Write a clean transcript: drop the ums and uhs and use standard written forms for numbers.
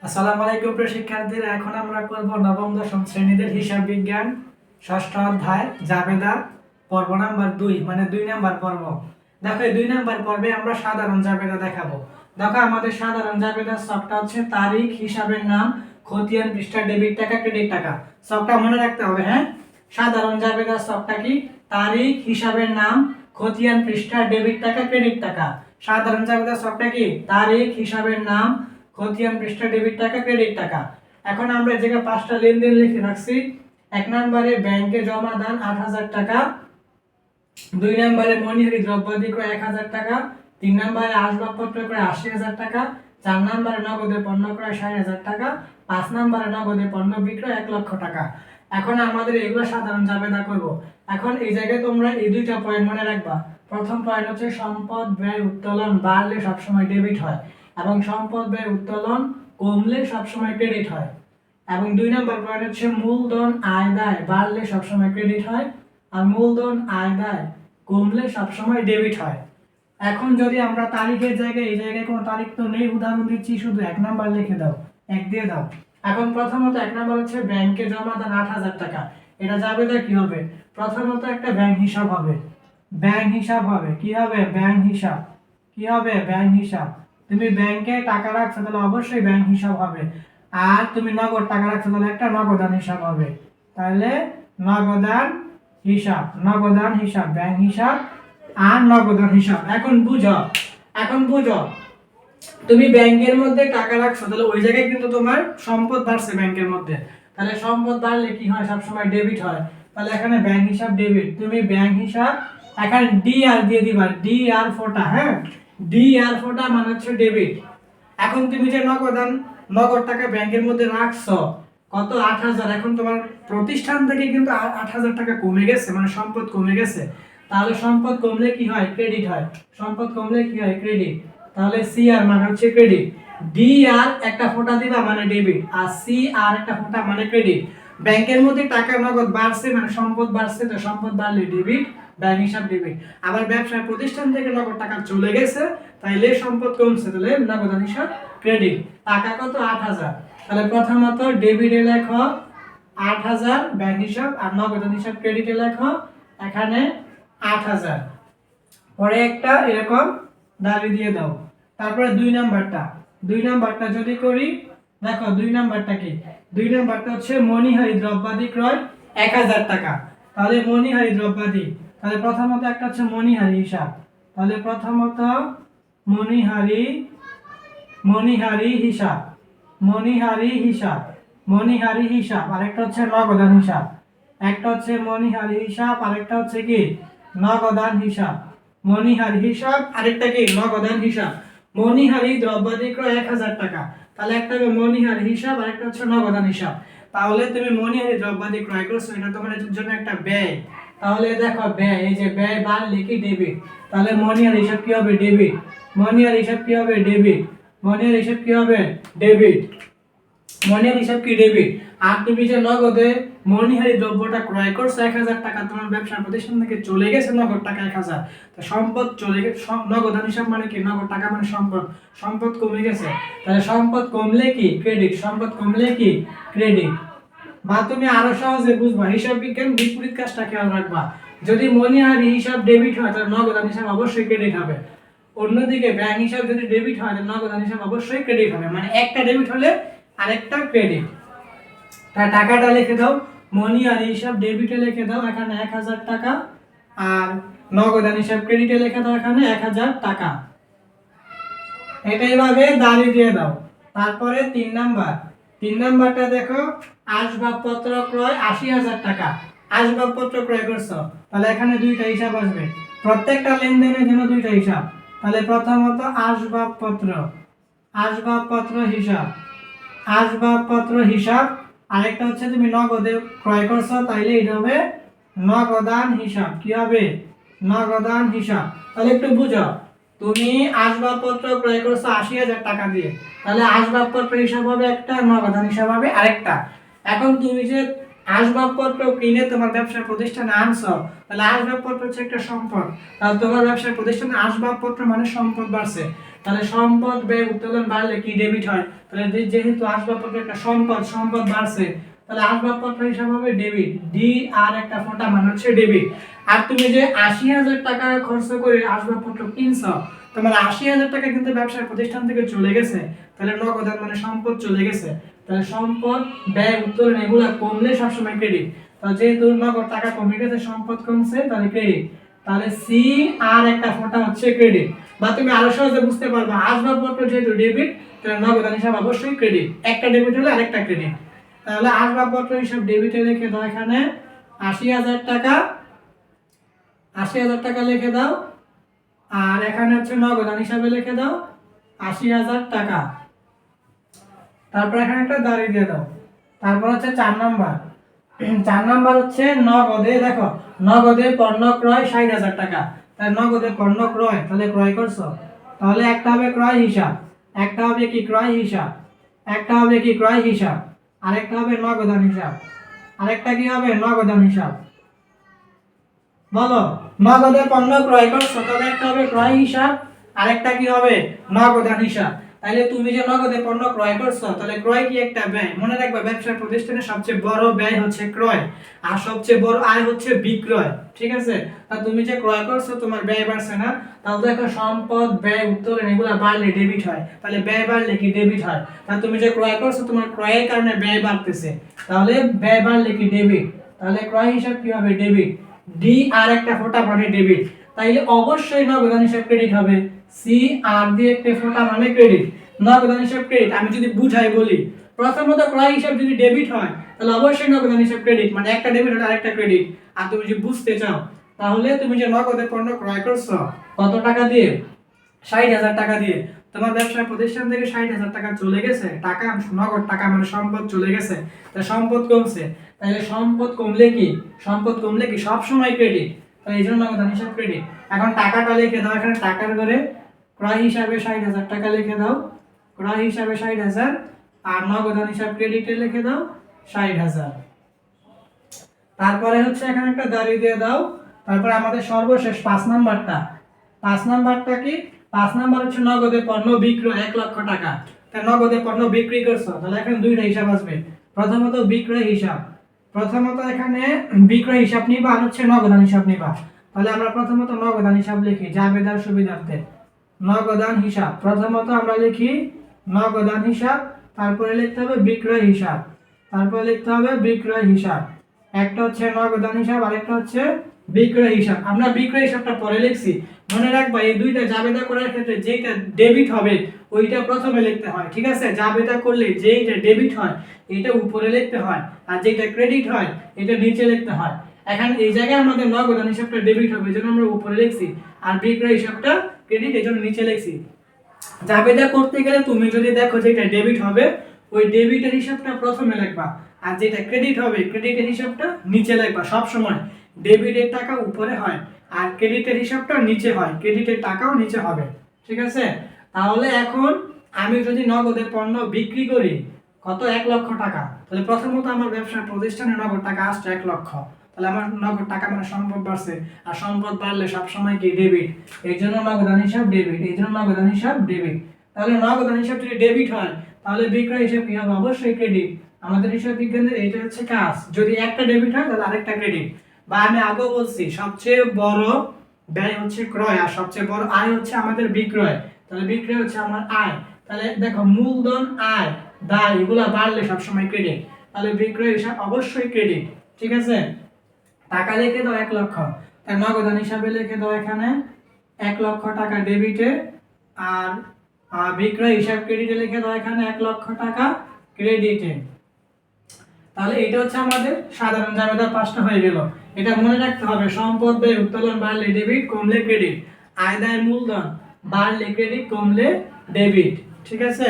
আসসালামু আলাইকুম প্রিয় শিক্ষার্থীরা, এখন আমরা করব নবম দশম শ্রেণীদের হিসাব বিজ্ঞান ষষ্ঠ অধ্যায় জাবেদা পর্ব নাম্বার 2, মানে 2 নাম্বার পর্ব। দেখো, এই 2 নাম্বার পর্বে আমরা সাধারণ জাবেদা দেখাবো। দেখো, আমাদের সাধারণ জাবেদার ছকটা হচ্ছে তারিখ, হিসাবের নাম, খতিয়ান, পৃষ্ঠা, ডেবিট টাকা, ক্রেডিট টাকা। ছকটা মনে রাখতে হবে। হ্যাঁ, সাধারণ জাবেদার ছকটা কি? তারিখ, হিসাবের নাম, খতিয়ান, পৃষ্ঠা, ডেবিট টাকা, ক্রেডিট টাকা। সাধারণ জাবেদার ছকটা কি? তারিখ, হিসাবের নাম, খতিয়ান, পৃষ্ঠা, ডেবিট টাকা, ক্রেডিট টাকা। এখন আমরা এই জায়গায় 5টা লেনদেন লিখে রাখছি। 1 নম্বরে ব্যাংকে জমা দান 8000 টাকা, 2 নম্বরে মনিহারি দ্রব্যাদি ক্রয় 1000 টাকা, 3 নম্বরে আসবাবপত্র ক্রয় 80000 টাকা, 4 নম্বরে নগদে পণ্য ক্রয় 60000 টাকা, 5 নম্বরে নগদে পণ্য বিক্রয় 1 লক্ষ টাকা। এখন আমাদের এগুলো সাধারণ জাবেদা করব। এখন এই জায়গায় তোমরা এই দুইটা পয়েন্ট মনে রাখবা। প্রথম পয়েন্ট হচ্ছে সম্পদ ব্যয় উত্তোলন বাড়লে সবসময় ডেবিট হয়, এবং সম্পদ ব্যয় উত্তোলন কমলে সবসময় ক্রেডিট হয়। এবং 2 নম্বর পয়েন্ট হচ্ছে মূলধন আয় দায় বাড়লে সবসময় ক্রেডিট হয়, আর মূলধন আয় দায় কমলে সবসময় ডেবিট হয়। এখন যদি আমরা তারিখের জায়গায়, এই জায়গায় কোনো তারিখ তো নেই, উদাহরণ দিচ্ছি, শুধু 1 নাম্বার লিখে দাও, 1 দিয়ে দাও। এখন প্রথমত 1 নাম্বার হচ্ছে ব্যাংকে জমা দান 8000 টাকা। এটা জাবেদা কি হবে? প্রথমত একটা ব্যাংক হিসাব হবে। ব্যাংক হিসাব হবে কি হবে? ব্যাংক হিসাব কি হবে? ব্যাংক হিসাব। তুমি ব্যাংকে টাকা রাখছো তাহলে অবশ্যই ব্যাংক হিসাব হবে। আর তুমি নগদ টাকা রাখছো তাহলে একটা নগদান হিসাব হবে। তাহলে নগদান হিসাব, নগদান হিসাব, ব্যাংক হিসাব আর নগদান হিসাব। এখন বুঝো, তুমি ব্যাংকের মধ্যে টাকা রাখছো তাহলে ওই জায়গায় কিন্তু তোমার সম্পদ বাড়ছে ব্যাংকের মধ্যে। তাহলে সম্পদ বাড়লে কি হয়? সব সময় ডেবিট হয়। তাহলে এখানে ব্যাংক হিসাব ডেবিট, তুমি ব্যাংক হিসাব এখানে ডি আর দিয়ে দিবা, ডি আর ফোটা। হ্যাঁ, ডি আর ফোটা মানে হচ্ছে ডেবিট। এখন তুমি যে নগদ টাকা ব্যাংকের মধ্যে রাখছো কত? 8000। এখন তোমার প্রতিষ্ঠান থেকে কিন্তু 8000 টাকা কমে গেছে, মানে সম্পদ কমে গেছে। তাহলে সম্পদ কমলে কি হয়? ক্রেডিট হয়। সম্পদ কমলে কি হয়? ক্রেডিট। তাহলে সি আর মানে হচ্ছে ক্রেডিট। ডি আর একটা ফোঁটা দিবা মানে ডেবিট, আর সি আর একটা ফোঁটা মানে ক্রেডিট। ব্যাংকের মধ্যে টাকা নগদ বাড়ছে মানে সম্পদ বাড়ছে, তো সম্পদ বাড়লে ডেবিট, ব্যাংক হিসাব ডেবিট। আবার ব্যবসায় প্রতিষ্ঠান থেকে নগদ টাকা চলে গেছে, তাইলে সম্পদ কমছে, তাহলে নগদ হিসাব ক্রেডিট। টাকা কত? 8000। তাহলে প্রথমত ডেবিটে লেখো 8000 ব্যাংক হিসাব, আর নগদ হিসাব ক্রেডিটে লেখো এখানে 8000। পরে একটা এরকম দাবি দিয়ে দাও। তারপরে 2 নাম্বারটা যদি করি, দেখো 2 নাম্বারটা কি? 2 নাম্বারটা হচ্ছে মনিহারি দ্রব্যাদি ক্রয় 1000 টাকা। তাহলে মনিহারি দ্রব্যাদি, তাহলে প্রথমত একটা হচ্ছে মনিহারি হিসাব। তাহলে প্রথমত মনিহারি মনিহারি হিসাব, মনিহারি হিসাব, মনিহারি হিসাব। আরেকটা হচ্ছে নগদান হিসাব। একটা হচ্ছে মনিহারি হিসাব, আরেকটা হচ্ছে কি? নগদান হিসাব। মনিহারি হিসাব, আরেকটা কি? নগদান হিসাব। মনিহারি দ্রব্যাদি ক্রয় 1000 টাকা। তাহলে একটা হবে মনিহারি হিসাব, আরেকটা হচ্ছে নগদান হিসাব। তাহলে তুমি মনিহারি দ্রব্যাদি ক্রয় করছো, এটা তোমার জন্য একটা ব্যয়। তাহলে দেখো ব্যয়, এই যে ব্যয় বাড়লে কি? ডেবিট। তাহলে মনিহারি হিসাব কি হবে? ডেবিট। মনিহারি হিসাব কি হবে? ডেবিট। মনিহারি হিসাব কি হবে? ডেবিট। মনিহারি হিসাব কি? ডেবিট। আর তুমি যে নগদে মনিহারি দ্রব্যটা ক্রয় করছো 1000 টাকা, তোমার ব্যবসা প্রতিষ্ঠান থেকে চলে গেছে নগদ টাকা 1000, তো সম্পদ চলে গেছে। নগদান হিসাব মানে কি? নগদ টাকা মানে সম্পদ, সম্পদ কমে গেছে। তাহলে সম্পদ কমলে কি? ক্রেডিট। সম্পদ কমলে কি? ক্রেডিট। বা তুমি আরো সহজে বুঝবা, হিসাব বিজ্ঞান বিপরীত কাজটা খেয়াল রাখবা। যদি মনিহারি হিসাব ডেবিট হয় তাহলে নগদান হিসাব অবশ্যই ক্রেডিট হবে। অন্যদিকে ব্যাংক হিসাব যদি ডেবিট হয় তাহলে নগদান হিসাব অবশ্যই ক্রেডিট হবে, মানে একটা ডেবিট হলে আরেকটা ক্রেডিট। তা টাকাটা লিখে দাও, মনিহারি হিসাব ডেবিটে লিখে দাও এখানে 1000 টাকা, আর নগদান হিসাব ক্রেডিটে লিখে দাও এখানে 1000 টাকা। এটা এইভাবে দাঁড়ি দিয়ে দাও। তারপরে 3 নাম্বারটা দেখো, আসবাবপত্র ক্রয় 80000 টাকা। আসবাবপত্র ক্রয় করছো, তাহলে এখানে দুইটা হিসাব আসবে। প্রত্যেকটা লেনদেনের জন্য দুইটা হিসাব। তাহলে প্রথমত আসবাবপত্র, আসবাবপত্র হিসাব, আসবাবপত্র হিসাব। আরেকটা হচ্ছে তুমি নগদে ক্রয় করছো, তাইলে এটা হবে নগদান হিসাব। কি হবে? নগদান হিসাব। তাহলে একটু বুঝো, তুমি আসবাবপত্র ক্রয় করছো 80000 টাকা দিয়ে, তাহলে আসবাবপত্র হিসাব হবে একটা, নগদান হিসাব হবে আরেকটা। এখন তুমি যে আসবাবপত্র কিনে তোমার ব্যবসার প্রতিষ্ঠানে আনছো, তাহলে আসবাবপত্র হচ্ছে একটা সম্পদ। তাহলে তোমার ব্যবসার প্রতিষ্ঠানে আসবাবপত্র মানে সম্পদ বাড়ছে। তাহলে সম্পদ ব্যয় উত্তোলন বাড়লে কি ডেবিট হয়? তাহলে যেহেতু আসবাবপত্র একটা সম্পদ বাড়ছে, তাহলে আসবাবপত্র হিসাব হবে ডেবিট, ডি আর একটা ফোঁটা মানে হচ্ছে ডেবিট। আর তুমি যে ৮০,০০০ টাকা খরচ করে আসবাবপত্র কিনছো, তোমার ৮০,০০০ টাকা কিন্তু ব্যবসার প্রতিষ্ঠান থেকে চলে গেছে, তাহলে নগদান মানে সম্পদ চলে গেছে। তাহলে সম্পদ ব্যয় উত্তোলন এগুলা কমলে সবসময় ক্রেডিট। তাহলে যেহেতু নগদ টাকা কমে গেছে, সম্পদ কমছে, তাহলে ক্রেডিট। তাহলে সি আর একটা ফোঁটা হচ্ছে ক্রেডিট। বা তুমি আরো সহজে বুঝতে পারবে, আসবাবপত্র যেহেতু ডেবিট, তাহলে নগদান হিসাব অবশ্যই ক্রেডিট, একটা ডেবিট হলে আরেকটা ক্রেডিট। তাহলে আসবাবপত্র হিসাব ডেবিটে লিখে দাও এখানে ৮০,০০০ টাকা, ৮০,০০০ টাকা লিখে দাও। আর এখানে হচ্ছে নগদান হিসাবে লিখে দাও ৮০,০০০ টাকা। তারপর এখানে একটা দাঁড়ি দিয়ে দাও। তারপর হচ্ছে ৪ নাম্বার। ৪ নাম্বার হচ্ছে নগদে, দেখো নগদে পণ্য ক্রয় ৬০,০০০ টাকা। তাহলে নগদে পণ্য ক্রয়, তাহলে ক্রয় করছো, তাহলে একটা হবে ক্রয় হিসাব, একটা হবে কি ক্রয় হিসাব, একটা হবে কি ক্রয় হিসাব, আরেকটা হবে নগদান হিসাব, আরেকটা কি হবে নগদান হিসাব। বলো, নগদে পণ্য ক্রয় করছো, তাহলে একটা হবে ক্রয় হিসাব, আরেকটা কি হবে নগদান হিসাব। তাহলে তুমি যে নগদে পণ্য ক্রয় করছো, তাহলে ক্রয় কি একটা ব্যয়। মনে রাখবা, ব্যবসা প্রতিষ্ঠানের সবচেয়ে বড় ব্যয় হচ্ছে ক্রয়, আর সবচেয়ে বড় আয় হচ্ছে বিক্রয়। ঠিক আছে? তা তুমি যে ক্রয় করছো, তোমার ব্যয় বাড়ছে না? তাহলে দেখো সম্পদ ব্যয় উত্তোলন এগুলা বাড়লে ডেবিট হয়, তাহলে ব্যয় বাড়লে কি ডেবিট হয়। তা তুমি যে ক্রয় করছো, তোমার ক্রয়ের কারণে ব্যয় বাড়তেছে, তাহলে ব্যয় বাড়লে কি ডেবিট, তাহলে ক্রয় হিসাব কি হবে ডেবিট, ডি আর একটা ফোঁটা মানে ডেবিট। তাইলে অবশ্যই নগদান হিসাব ক্রেডিট হবে, সি আর দিয়ে একটা ফোঁটা মানে ক্রেডিট, নগদান হিসাব ক্রেডিট। আমি যদি বুঝাই বলি, প্রথমত ক্রয় হিসাব যদি ডেবিট হয়, তাহলে অবশ্যই নগদান হিসাব ক্রেডিট, মানে একটা ডেবিট হলে আরেকটা ক্রেডিট। আর তুমি যদি বুঝতে চাও, তাহলে তুমি যে নগদে পণ্য ক্রয় করছো কত টাকা দিয়ে, ৬০,০০০ টাকা দিয়ে, তোমার ব্যবসা প্রতিষ্ঠান থেকে ৬০,০০০ টাকা চলে গেছে, টাকা নগদ টাকা মানে সম্পদ চলে গেছে, তাই সম্পদ কমছে। তাহলে সম্পদ কমলে কি, সম্পদ কমলে কি সব সময় ক্রেডিট, তাই এই জন্য নগদান হিসাব ক্রেডিট। এখন টাকাটা লিখে দাও এখানে, টাকার ঘরে ক্রয় হিসাবে ৬০,০০০ টাকা লিখে দাও, ক্রয় হিসাবে ৬০,০০০, আর নগদান হিসাব ক্রেডিটে লিখে দাও ৬০,০০০। তারপরে হচ্ছে এখানে একটা দাঁড়ি দিয়ে দাও। তারপরে আমাদের সর্বশেষ ৫ নাম্বারটা। ৫ নাম্বারটা কি, ৫ নাম্বার হচ্ছে নগদে পণ্য বিক্রয় ১ লক্ষ টাকা। তাই নগদে পণ্য বিক্রি করছো, তাহলে এখানে দুইটা হিসাব আসবে। প্রথমত বিক্রয় হিসাব, প্রথমত এখানে বিক্রয় হিসাব নিবা, আর হচ্ছে নগদান হিসাব নিবা। তাহলে আমরা প্রথমত নগদান হিসাব লিখি জাবেদার সুবিধার্থে। নগদান হিসাব প্রথমত আমরা লিখি নগদান হিসাব, তারপরে লিখতে হবে বিক্রয় হিসাব, তারপরে লিখতে হবে বিক্রয় হিসাব। একটা হচ্ছে নগদান হিসাব, আরেকটা হচ্ছে বিক্রয় হিসাব। আমরা বিক্রয় হিসাবটা পরে লিখছি, মনে রাখবা এই দুইটা জাবেদা করার ক্ষেত্রে যেটা ডেবিট হবে ওইটা প্রথমে লিখতে হয়। ঠিক আছে? জাবেদা করলে যেটা ডেবিট হয় এটা উপরে লিখতে হয়, আর যেটা ক্রেডিট হয় এটা নিচে লিখতে হয়। এখন এই জায়গায় আমাদের নগদান হিসাবটা ডেবিট হবে, এজন্য আমরা উপরে লিখছি, আর বিক্রয় হিসাবটা ক্রেডিট, এজন্য নিচে লিখছি। জাবেদা করতে গেলে তুমি যদি দেখো যেটা ডেবিট হবে, ওই ডেবিটের হিসাবটা প্রথমে লিখবা, আর যেটা ক্রেডিট হবে ক্রেডিটের হিসাবটা নিচে লিখবা। সব সময় ডেবিটের টাকা উপরে হয়, আর ক্রেডিটের হিসাবটা নিচে হয়, ক্রেডিটের টাকাও নিচে হবে। ঠিক আছে? তাহলে এখন আমি যদি নগদে পণ্য বিক্রি করি কত, ১ লক্ষ টাকা, তাহলে প্রথমত আমার ব্যবসার প্রতিষ্ঠানে নগদ টাকা আসছে ১ লক্ষ, তাহলে আমার নগদ টাকা মানে সম্পদ বাড়ছে, আর সম্পদ বাড়লে সবসময় কি ডেবিট, এই জন্য নগদান হিসাব ডেবিট, এই জন্য নগদান হিসাব ডেবিট। তাহলে নগদান হিসাব যদি ডেবিট হয়, তাহলে বিক্রয় হিসাব কি হবে, অবশ্যই ক্রেডিট। আমাদের হিসাব বিজ্ঞানের এটা হচ্ছে কাজ, যদি একটা ডেবিট হয় তাহলে আরেকটা ক্রেডিট। বা আমি আগেও বলছি, সবচেয়ে বড় ব্যয় হচ্ছে ক্রয়, আর সবচেয়ে বড় আয় হচ্ছে আমাদের বিক্রয়, তাহলে বিক্রয় হচ্ছে আমার আয়। তাহলে দেখো মূলধন, আয়, দায় এগুলা বাড়লে সবসময় ক্রেডিট, তাহলে বিক্রয় হিসাব অবশ্যই ক্রেডিট। ঠিক আছে? টাকা লিখে দাও ১ লক্ষ, তাই নগদান হিসাবে লিখে দাও এখানে ১ লক্ষ টাকা ডেবিটে, আর বিক্রয় হিসাব ক্রেডিটে লিখে দাও এখানে ১ লক্ষ টাকা ক্রেডিটে। তাহলে এটা হচ্ছে আমাদের সাধারণ জাবেদার ৫টা হয়ে গেল। এটা মনে রাখতে হবে, সম্পদ ব্যয় উত্তোলন বাড়লে ডেবিট, কমলে ক্রেডিট, আয় দায় মূলধন বাড়লে ক্রেডিট, কমলে ডেবিট। ঠিক আছে?